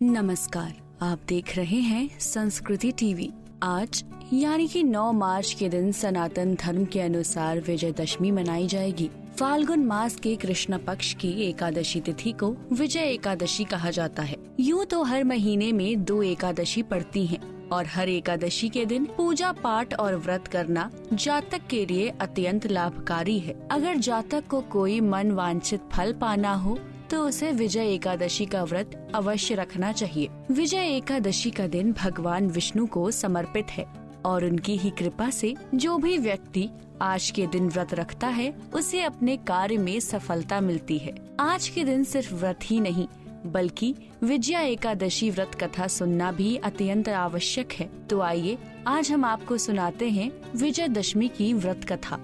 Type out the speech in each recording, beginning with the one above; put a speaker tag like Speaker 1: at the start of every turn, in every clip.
Speaker 1: नमस्कार, आप देख रहे हैं संस्कृति टीवी। आज यानी कि 9 मार्च के दिन सनातन धर्म के अनुसार विजयदशमी मनाई जाएगी। फाल्गुन मास के कृष्ण पक्ष की एकादशी तिथि को विजय एकादशी कहा जाता है। यूँ तो हर महीने में 2 एकादशी पड़ती हैं और हर एकादशी के दिन पूजा पाठ और व्रत करना जातक के लिए अत्यंत लाभकारी है। अगर जातक को कोई मन वांछित फल पाना हो तो उसे विजय एकादशी का व्रत अवश्य रखना चाहिए। विजय एकादशी का दिन भगवान विष्णु को समर्पित है और उनकी ही कृपा से जो भी व्यक्ति आज के दिन व्रत रखता है उसे अपने कार्य में सफलता मिलती है। आज के दिन सिर्फ व्रत ही नहीं बल्कि विजया एकादशी व्रत कथा सुनना भी अत्यंत आवश्यक है। तो आइए आज हम आपको सुनाते हैं विजयदशमी की व्रत कथा।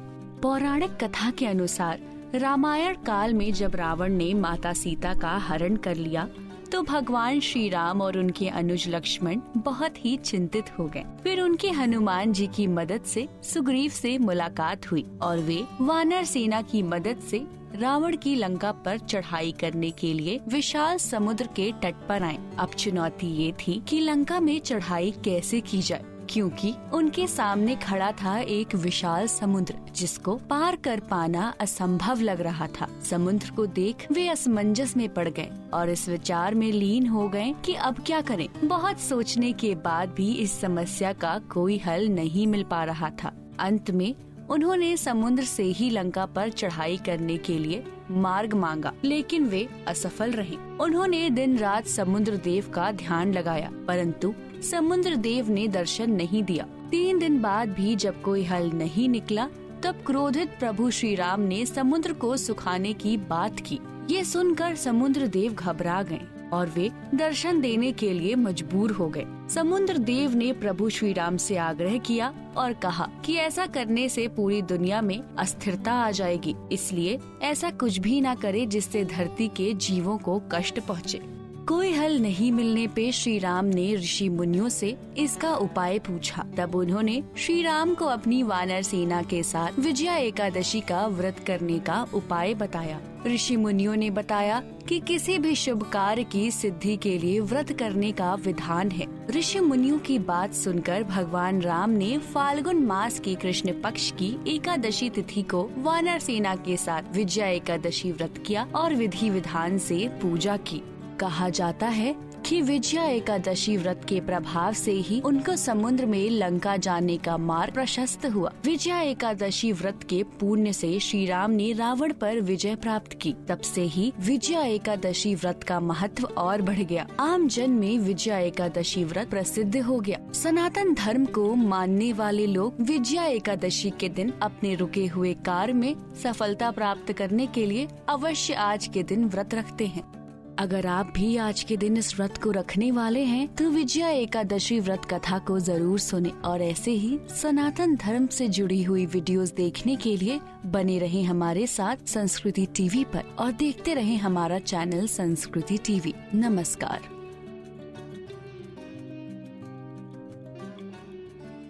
Speaker 1: पौराणिक कथा के अनुसार रामायण काल में जब रावण ने माता सीता का हरण कर लिया तो भगवान श्री राम और उनके अनुज लक्ष्मण बहुत ही चिंतित हो गए। फिर उनके हनुमान जी की मदद से सुग्रीव से मुलाकात हुई और वे वानर सेना की मदद से रावण की लंका पर चढ़ाई करने के लिए विशाल समुद्र के तट पर आए। अब चुनौती ये थी कि लंका में चढ़ाई कैसे की जाए, क्योंकि उनके सामने खड़ा था एक विशाल समुद्र जिसको पार कर पाना असंभव लग रहा था। समुद्र को देख वे असमंजस में पड़ गए और इस विचार में लीन हो गए कि अब क्या करें। बहुत सोचने के बाद भी इस समस्या का कोई हल नहीं मिल पा रहा था। अंत में उन्होंने समुद्र से ही लंका पर चढ़ाई करने के लिए मार्ग मांगा, लेकिन वे असफल रहे। उन्होंने दिन रात समुद्र देव का ध्यान लगाया, परंतु समुद्र देव ने दर्शन नहीं दिया। 3 दिन बाद भी जब कोई हल नहीं निकला तब क्रोधित प्रभु श्री राम ने समुद्र को सुखाने की बात की। ये सुनकर समुद्र देव घबरा गए और वे दर्शन देने के लिए मजबूर हो गए। समुद्र देव ने प्रभु श्री राम से आग्रह किया और कहा कि ऐसा करने से पूरी दुनिया में अस्थिरता आ जाएगी, इसलिए ऐसा कुछ भी ना करे जिससे धरती के जीवों को कष्ट पहुँचे। कोई हल नहीं मिलने पे श्री राम ने ऋषि मुनियों से इसका उपाय पूछा। तब उन्होंने श्री राम को अपनी वानर सेना के साथ विजया एकादशी का व्रत करने का उपाय बताया। ऋषि मुनियों ने बताया कि किसी भी शुभ कार्य की सिद्धि के लिए व्रत करने का विधान है। ऋषि मुनियों की बात सुनकर भगवान राम ने फाल्गुन मास की कृष्ण पक्ष की एकादशी तिथि को वानर सेना के साथ विजया एकादशी व्रत किया और विधि विधान से पूजा की। कहा जाता है कि विजया एकादशी व्रत के प्रभाव से ही उनको समुद्र में लंका जाने का मार्ग प्रशस्त हुआ। विजया एकादशी व्रत के पुण्य से श्री राम ने रावण पर विजय प्राप्त की। तब से ही विजया एकादशी व्रत का महत्व और बढ़ गया। आम जन में विजया एकादशी व्रत प्रसिद्ध हो गया। सनातन धर्म को मानने वाले लोग विजया एकादशी के दिन अपने रुके हुए कार्य में सफलता प्राप्त करने के लिए अवश्य आज के दिन व्रत रखते हैं। अगर आप भी आज के दिन इस व्रत को रखने वाले हैं तो विजया एकादशी व्रत कथा को जरूर सुने और ऐसे ही सनातन धर्म से जुड़ी हुई वीडियोस देखने के लिए बने रहें हमारे साथ संस्कृति टीवी पर और देखते रहें हमारा चैनल संस्कृति टीवी। नमस्कार।